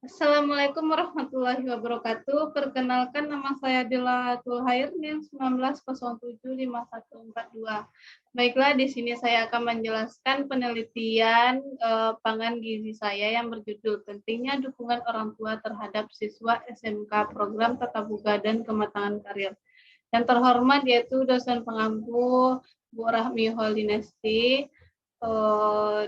Assalamualaikum warahmatullahi wabarakatuh. Perkenalkan, nama saya Dila Tulhair, NIM 19075142. Baiklah, di sini saya akan menjelaskan penelitian pangan gizi saya yang berjudul pentingnya dukungan orang tua terhadap siswa SMK Program Tata Boga dan Kematangan Karir. Yang terhormat yaitu dosen pengampu Bu Rahmi Holdinesti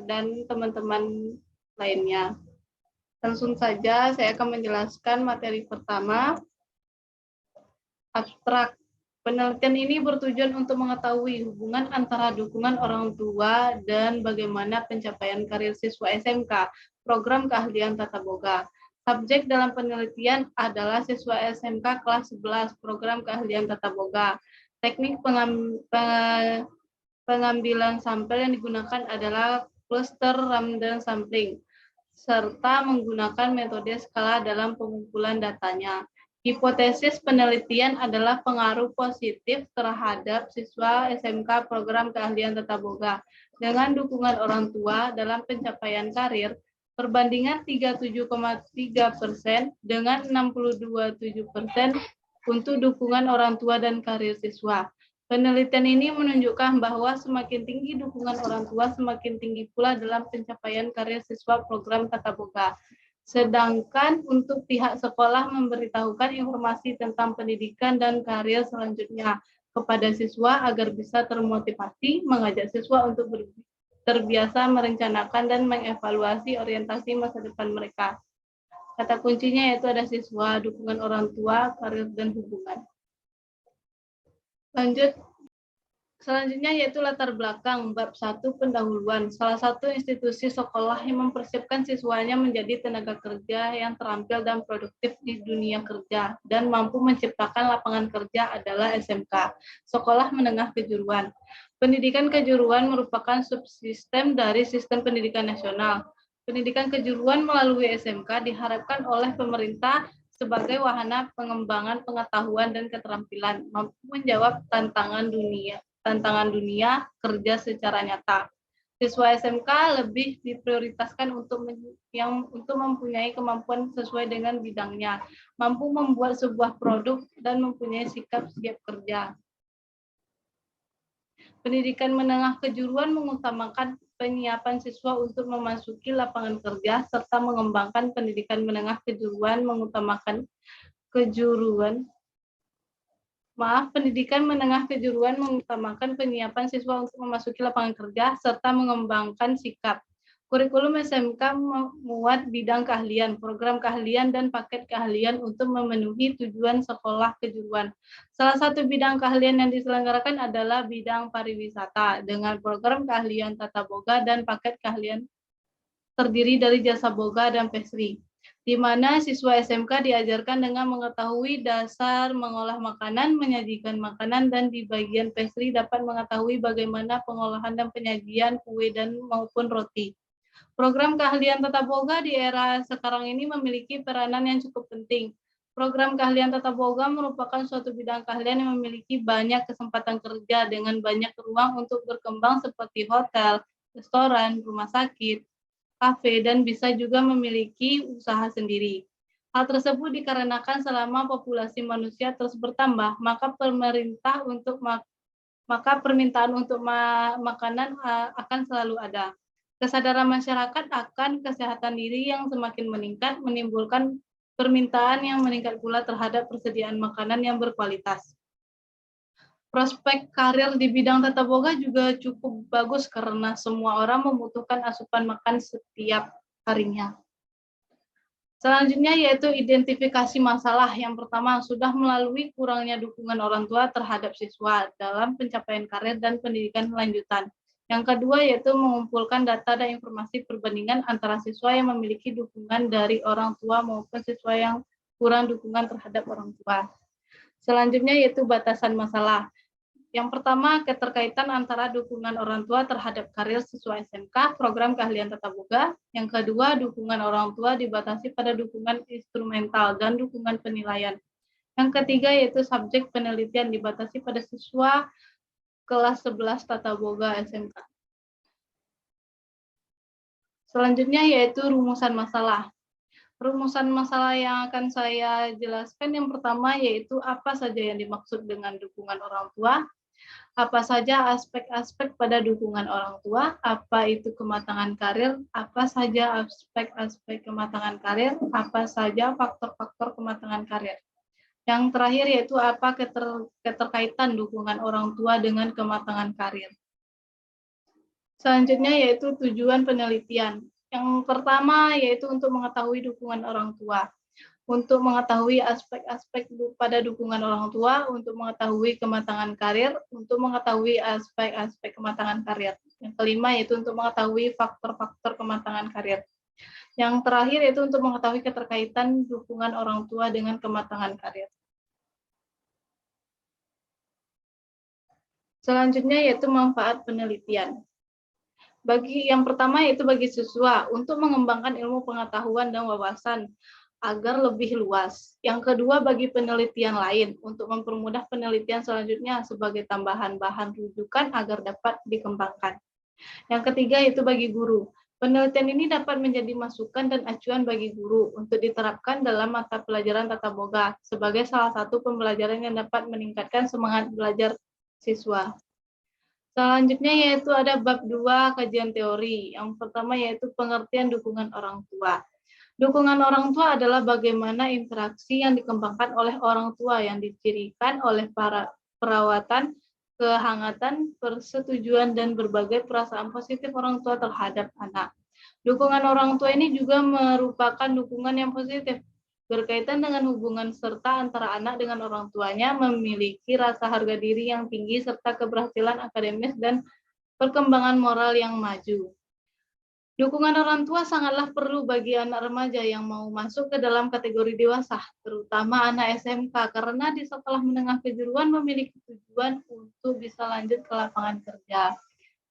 dan teman-teman lainnya. Langsung saja saya akan menjelaskan materi pertama, abstrak. Penelitian ini bertujuan untuk mengetahui hubungan antara dukungan orang tua dan bagaimana pencapaian karir siswa SMK, program keahlian tata boga. Subjek dalam penelitian adalah siswa SMK kelas 11, program keahlian tata boga. Teknik pengambilan sampel yang digunakan adalah cluster random sampling, serta menggunakan metode skala dalam pengumpulan datanya. Hipotesis penelitian adalah pengaruh positif terhadap siswa SMK program keahlian tata boga dengan dukungan orang tua dalam pencapaian karir, perbandingan 37,3% dengan 62,7% untuk dukungan orang tua dan karir siswa. Penelitian ini menunjukkan bahwa semakin tinggi dukungan orang tua, semakin tinggi pula dalam pencapaian karir siswa program Tata Boga. Sedangkan untuk pihak sekolah memberitahukan informasi tentang pendidikan dan karir selanjutnya kepada siswa agar bisa termotivasi mengajak siswa untuk terbiasa merencanakan dan mengevaluasi orientasi masa depan mereka. Kata kuncinya yaitu ada siswa, dukungan orang tua, karir, dan hubungan. Lanjut, selanjutnya yaitu latar belakang, bab 1 pendahuluan. Salah satu institusi sekolah yang mempersiapkan siswanya menjadi tenaga kerja yang terampil dan produktif di dunia kerja dan mampu menciptakan lapangan kerja adalah SMK, Sekolah Menengah Kejuruan. Pendidikan kejuruan merupakan subsistem dari sistem pendidikan nasional. Pendidikan kejuruan melalui SMK diharapkan oleh pemerintah sebagai wahana pengembangan pengetahuan dan keterampilan, mampu menjawab tantangan dunia kerja secara nyata. Siswa SMK lebih diprioritaskan untuk mempunyai kemampuan sesuai dengan bidangnya, mampu membuat sebuah produk dan mempunyai sikap siap kerja. Pendidikan menengah kejuruan mengutamakan penyiapan siswa untuk memasuki lapangan kerja serta mengembangkan pendidikan menengah kejuruan pendidikan menengah kejuruan mengutamakan penyiapan siswa untuk memasuki lapangan kerja serta mengembangkan sikap. Kurikulum SMK memuat bidang keahlian, program keahlian, dan paket keahlian untuk memenuhi tujuan sekolah kejuruan. Salah satu bidang keahlian yang diselenggarakan adalah bidang pariwisata dengan program keahlian tata boga dan paket keahlian terdiri dari jasa boga dan pastry, di mana siswa SMK diajarkan dengan mengetahui dasar mengolah makanan, menyajikan makanan, dan di bagian pastry dapat mengetahui bagaimana pengolahan dan penyajian kue dan maupun roti. Program keahlian tata boga di era sekarang ini memiliki peranan yang cukup penting. Program keahlian tata boga merupakan suatu bidang keahlian yang memiliki banyak kesempatan kerja dengan banyak ruang untuk berkembang seperti hotel, restoran, rumah sakit, kafe, dan bisa juga memiliki usaha sendiri. Hal tersebut dikarenakan selama populasi manusia terus bertambah, maka permintaan untuk makanan akan selalu ada. Kesadaran masyarakat akan kesehatan diri yang semakin meningkat menimbulkan permintaan yang meningkat pula terhadap persediaan makanan yang berkualitas. Prospek karir di bidang tata boga juga cukup bagus karena semua orang membutuhkan asupan makan setiap harinya. Selanjutnya yaitu identifikasi masalah. Yang pertama, sudah melalui kurangnya dukungan orang tua terhadap siswa dalam pencapaian karir dan pendidikan lanjutan. Yang kedua yaitu mengumpulkan data dan informasi perbandingan antara siswa yang memiliki dukungan dari orang tua maupun siswa yang kurang dukungan terhadap orang tua. Selanjutnya yaitu batasan masalah. Yang pertama, keterkaitan antara dukungan orang tua terhadap karir siswa SMK, program keahlian tata boga. Yang kedua, dukungan orang tua dibatasi pada dukungan instrumental dan dukungan penilaian. Yang ketiga, yaitu subjek penelitian dibatasi pada siswa kelas 11 tata boga SMK. Selanjutnya, yaitu rumusan masalah. Rumusan masalah yang akan saya jelaskan yang pertama yaitu apa saja yang dimaksud dengan dukungan orang tua, apa saja aspek-aspek pada dukungan orang tua, apa itu kematangan karir, apa saja aspek-aspek kematangan karir, apa saja faktor-faktor kematangan karir. Yang terakhir yaitu apa keterkaitan dukungan orang tua dengan kematangan karir. Selanjutnya yaitu tujuan penelitian. Yang pertama yaitu untuk mengetahui dukungan orang tua, untuk mengetahui aspek-aspek pada dukungan orang tua, untuk mengetahui kematangan karir, untuk mengetahui aspek-aspek kematangan karir. Yang kelima yaitu untuk mengetahui faktor-faktor kematangan karir. Yang terakhir yaitu untuk mengetahui keterkaitan dukungan orang tua dengan kematangan karir. Selanjutnya yaitu manfaat penelitian. Yang pertama yaitu bagi siswa untuk mengembangkan ilmu pengetahuan dan wawasan agar lebih luas. Yang kedua bagi penelitian lain untuk mempermudah penelitian selanjutnya sebagai tambahan bahan rujukan agar dapat dikembangkan. Yang ketiga yaitu bagi guru. Penelitian ini dapat menjadi masukan dan acuan bagi guru untuk diterapkan dalam mata pelajaran tata boga sebagai salah satu pembelajaran yang dapat meningkatkan semangat belajar siswa. Selanjutnya yaitu ada bab 2 kajian teori. Yang pertama yaitu pengertian dukungan orang tua. Dukungan orang tua adalah bagaimana interaksi yang dikembangkan oleh orang tua yang dicirikan oleh para perawatan, kehangatan, persetujuan, dan berbagai perasaan positif orang tua terhadap anak. Dukungan orang tua ini juga merupakan dukungan yang positif, berkaitan dengan hubungan serta antara anak dengan orang tuanya, memiliki rasa harga diri yang tinggi, serta keberhasilan akademis dan perkembangan moral yang maju. Dukungan orang tua sangatlah perlu bagi anak remaja yang mau masuk ke dalam kategori dewasa, terutama anak SMK, karena di sekolah menengah kejuruan memiliki tujuan untuk bisa lanjut ke lapangan kerja.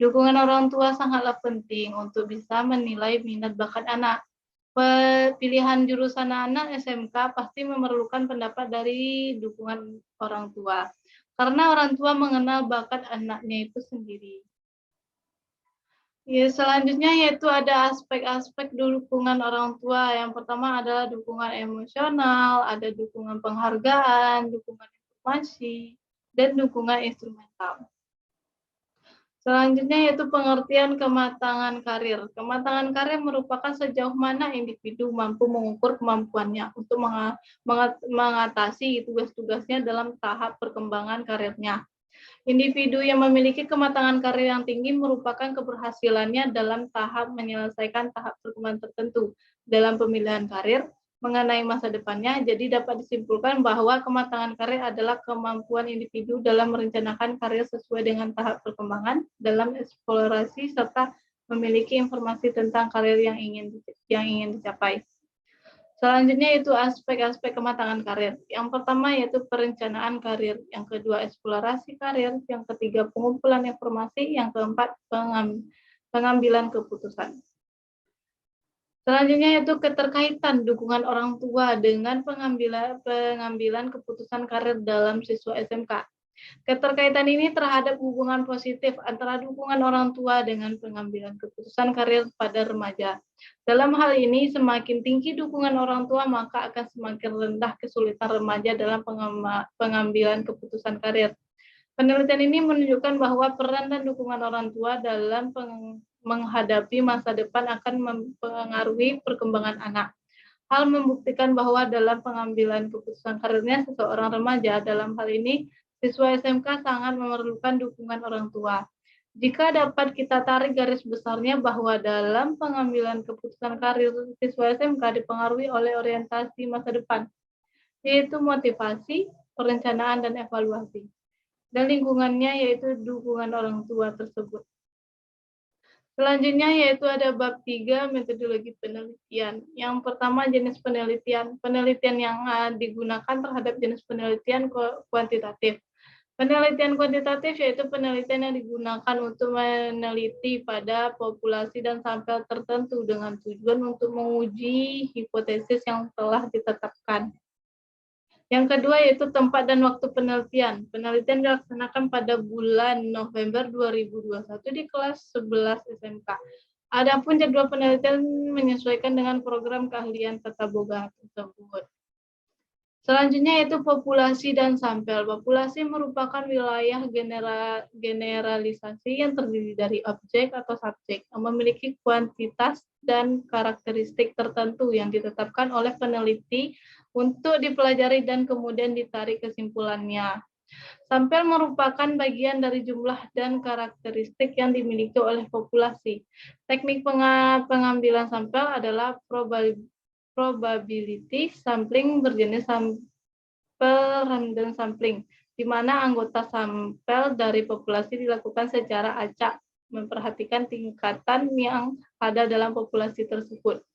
Dukungan orang tua sangatlah penting untuk bisa menilai minat bakat anak. Pilihan jurusan anak SMK pasti memerlukan pendapat dari dukungan orang tua, karena orang tua mengenal bakat anaknya itu sendiri. Ya, selanjutnya yaitu ada aspek-aspek dukungan orang tua. Yang pertama adalah dukungan emosional, ada dukungan penghargaan, dukungan informasi, dan dukungan instrumental. Selanjutnya yaitu pengertian kematangan karir. Kematangan karir merupakan sejauh mana individu mampu mengukur kemampuannya untuk mengatasi tugas-tugasnya dalam tahap perkembangan karirnya. Individu yang memiliki kematangan karir yang tinggi merupakan keberhasilannya dalam tahap menyelesaikan tahap perkembangan tertentu dalam pemilihan karir mengenai masa depannya. Jadi dapat disimpulkan bahwa kematangan karir adalah kemampuan individu dalam merencanakan karir sesuai dengan tahap perkembangan dalam eksplorasi serta memiliki informasi tentang karir yang ingin dicapai. Selanjutnya itu aspek-aspek kematangan karir. Yang pertama yaitu perencanaan karir, yang kedua eksplorasi karir, yang ketiga pengumpulan informasi, yang keempat pengambilan keputusan. Selanjutnya yaitu keterkaitan dukungan orang tua dengan pengambilan keputusan karir dalam siswa SMK. Keterkaitan ini terhadap hubungan positif antara dukungan orang tua dengan pengambilan keputusan karir pada remaja. Dalam hal ini, semakin tinggi dukungan orang tua, maka akan semakin rendah kesulitan remaja dalam pengambilan keputusan karir. Penelitian ini menunjukkan bahwa peran dan dukungan orang tua dalam menghadapi masa depan akan mempengaruhi perkembangan anak. Hal membuktikan bahwa dalam pengambilan keputusan karirnya seseorang remaja, dalam hal ini siswa SMK sangat memerlukan dukungan orang tua. Jika dapat kita tarik garis besarnya bahwa dalam pengambilan keputusan karir siswa SMK dipengaruhi oleh orientasi masa depan, yaitu motivasi, perencanaan, dan evaluasi. Dan lingkungannya yaitu dukungan orang tua tersebut. Selanjutnya yaitu ada bab 3 metodologi penelitian. Yang pertama jenis penelitian. Penelitian yang digunakan terhadap jenis penelitian kuantitatif. Penelitian kuantitatif yaitu penelitian yang digunakan untuk meneliti pada populasi dan sampel tertentu dengan tujuan untuk menguji hipotesis yang telah ditetapkan. Yang kedua yaitu tempat dan waktu penelitian. Penelitian dilaksanakan pada bulan November 2021 di kelas 11 SMK. Adapun jadwal penelitian menyesuaikan dengan program keahlian tata boga tersebut. Selanjutnya yaitu populasi dan sampel. Populasi merupakan wilayah generalisasi yang terdiri dari objek atau subjek yang memiliki kuantitas dan karakteristik tertentu yang ditetapkan oleh peneliti untuk dipelajari dan kemudian ditarik kesimpulannya. Sampel merupakan bagian dari jumlah dan karakteristik yang dimiliki oleh populasi. Teknik pengambilan sampel adalah probability sampling berjenis sampel random sampling, di mana anggota sampel dari populasi dilakukan secara acak, memperhatikan tingkatan yang ada dalam populasi tersebut.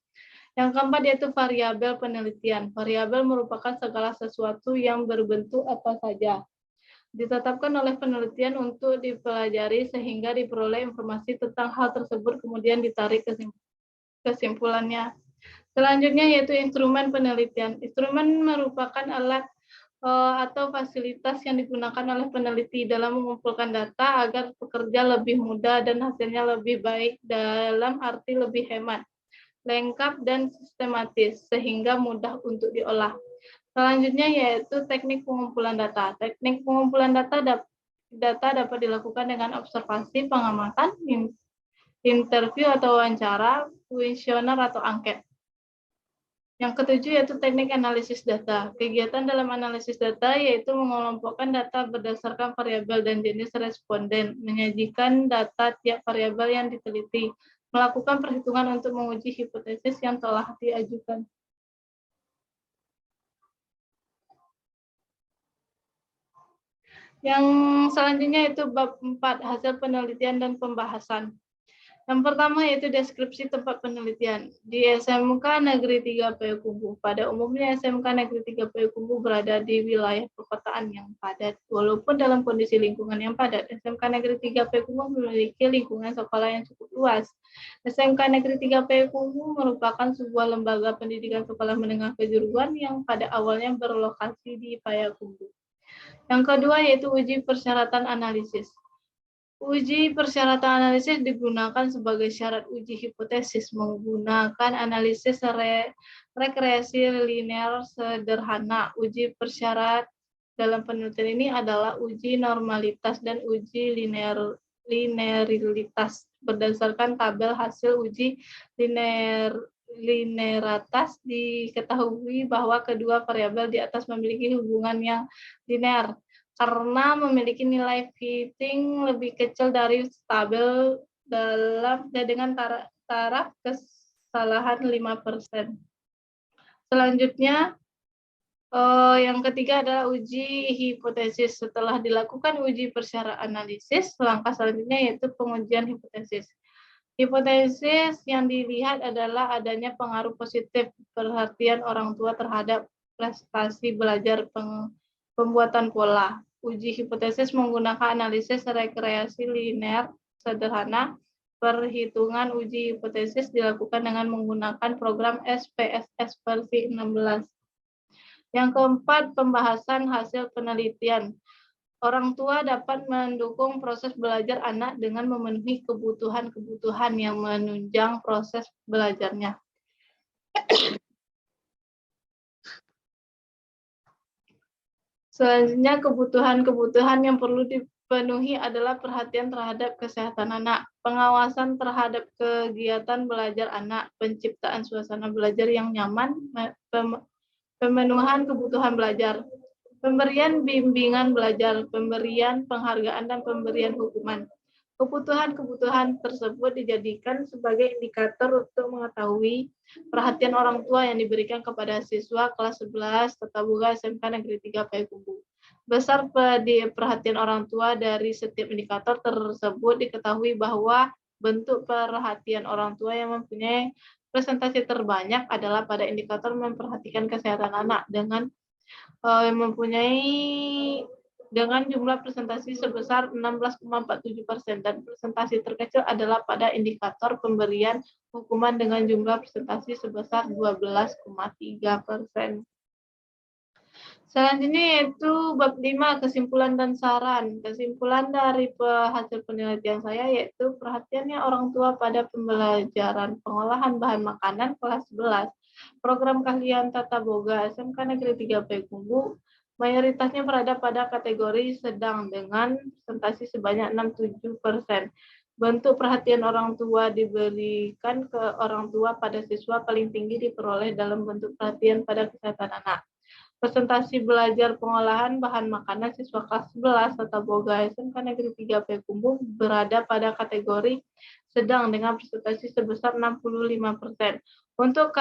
Yang keempat yaitu variabel penelitian. Variabel merupakan segala sesuatu yang berbentuk apa saja. Ditetapkan oleh penelitian untuk dipelajari sehingga diperoleh informasi tentang hal tersebut kemudian ditarik kesimpulannya. Selanjutnya yaitu instrumen penelitian. Instrumen merupakan alat atau fasilitas yang digunakan oleh peneliti dalam mengumpulkan data agar bekerja lebih mudah dan hasilnya lebih baik, dalam arti lebih hemat, lengkap dan sistematis sehingga mudah untuk diolah. Selanjutnya yaitu teknik pengumpulan data. Teknik pengumpulan data dapat dilakukan dengan observasi, pengamatan, interview atau wawancara, kuesioner atau angket. Yang ketujuh yaitu teknik analisis data. Kegiatan dalam analisis data yaitu mengelompokkan data berdasarkan variabel dan jenis responden, menyajikan data tiap variabel yang diteliti, melakukan perhitungan untuk menguji hipotesis yang telah diajukan. Yang selanjutnya itu bab 4, hasil penelitian dan pembahasan. Yang pertama yaitu deskripsi tempat penelitian. Di SMK Negeri 3 Payakumbuh. Pada umumnya SMK Negeri 3 Payakumbuh berada di wilayah perkotaan yang padat. Walaupun dalam kondisi lingkungan yang padat, SMK Negeri 3 Payakumbuh memiliki lingkungan sekolah yang cukup luas. SMK Negeri 3 Payakumbuh merupakan sebuah lembaga pendidikan sekolah menengah kejuruan yang pada awalnya berlokasi di Payakumbuh. Yang kedua yaitu uji persyaratan analisis. Uji persyaratan analisis digunakan sebagai syarat uji hipotesis menggunakan analisis regresi linear sederhana. Uji persyarat dalam penelitian ini adalah uji normalitas dan uji linearitas. Berdasarkan tabel hasil uji linearitas diketahui bahwa kedua variabel di atas memiliki hubungan yang linear karena memiliki nilai fitting lebih kecil dari tabel dengan taraf kesalahan 5%. Selanjutnya, yang ketiga adalah uji hipotesis. Setelah dilakukan uji persyarat analisis, langkah selanjutnya yaitu pengujian hipotesis. Hipotesis yang dilihat adalah adanya pengaruh positif perhatian orang tua terhadap prestasi belajar pembuatan pola. Uji hipotesis menggunakan analisis regresi linear sederhana. Perhitungan uji hipotesis dilakukan dengan menggunakan program SPSS versi 16. Yang keempat, pembahasan hasil penelitian. Orang tua dapat mendukung proses belajar anak dengan memenuhi kebutuhan-kebutuhan yang menunjang proses belajarnya. Selanjutnya, kebutuhan-kebutuhan yang perlu dipenuhi adalah perhatian terhadap kesehatan anak, pengawasan terhadap kegiatan belajar anak, penciptaan suasana belajar yang nyaman, pemenuhan kebutuhan belajar, pemberian bimbingan belajar, pemberian penghargaan, dan pemberian hukuman. Kebutuhan-kebutuhan tersebut dijadikan sebagai indikator untuk mengetahui perhatian orang tua yang diberikan kepada siswa kelas 11 Tata Boga SMK Negeri 3 Payakumbuh. Besar perhatian orang tua dari setiap indikator tersebut diketahui bahwa bentuk perhatian orang tua yang mempunyai presentasi terbanyak adalah pada indikator memperhatikan kesehatan anak dengan dengan jumlah presentasi sebesar 16,47% dan presentasi terkecil adalah pada indikator pemberian hukuman dengan jumlah presentasi sebesar 12,3%. Selanjutnya yaitu bab 5, kesimpulan dan saran. Kesimpulan dari hasil penelitian saya yaitu perhatiannya orang tua pada pembelajaran pengolahan bahan makanan kelas 11. Program keahlian Tata Boga SMK Negeri 3 Payakumbuh mayoritasnya berada pada kategori sedang dengan presentasi sebanyak 67%. Bentuk perhatian orang tua diberikan ke orang tua pada siswa paling tinggi diperoleh dalam bentuk perhatian pada kesehatan anak. Presentasi belajar pengolahan bahan makanan siswa kelas 11 Tata Boga SMK Negeri 3 Payakumbuh berada pada kategori sedang dengan presentasi sebesar 65%. Untuk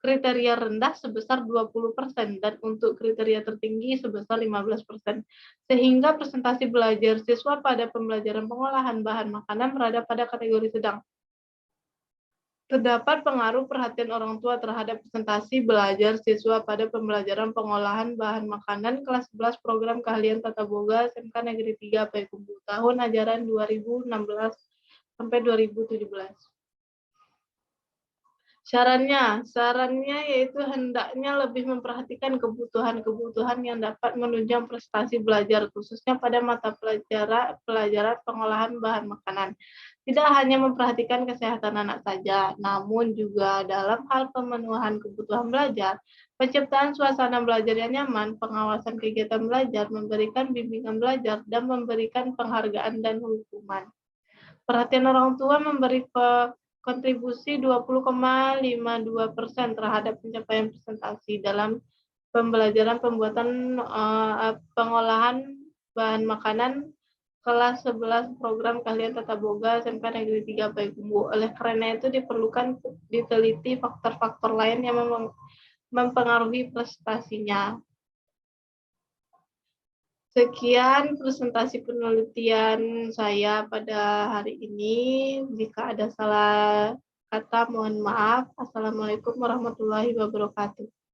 kriteria rendah sebesar 20% dan untuk kriteria tertinggi sebesar 15%. Sehingga presentasi belajar siswa pada pembelajaran pengolahan bahan makanan berada pada kategori sedang. Terdapat pengaruh perhatian orang tua terhadap presentasi belajar siswa pada pembelajaran pengolahan bahan makanan kelas 11 program keahlian Tata Boga SMK Negeri 3 Payakumbuh tahun ajaran 2016 sampai 2017. Sarannya yaitu hendaknya lebih memperhatikan kebutuhan-kebutuhan yang dapat menunjang prestasi belajar, khususnya pada mata pelajaran pengolahan bahan makanan. Tidak hanya memperhatikan kesehatan anak saja, namun juga dalam hal pemenuhan kebutuhan belajar, penciptaan suasana belajar yang nyaman, pengawasan kegiatan belajar, memberikan bimbingan belajar, dan memberikan penghargaan dan hukuman. Perhatian orang tua memberi kontribusi 20,52% terhadap pencapaian presentasi dalam pembelajaran pembuatan pengolahan bahan makanan kelas 11 program keahlian Tata Boga SMK Negeri 3 Payakumbuh. Oleh karena itu diperlukan diteliti faktor-faktor lain yang mempengaruhi prestasinya. Sekian presentasi penelitian saya pada hari ini. Jika ada salah kata, mohon maaf. Assalamualaikum warahmatullahi wabarakatuh.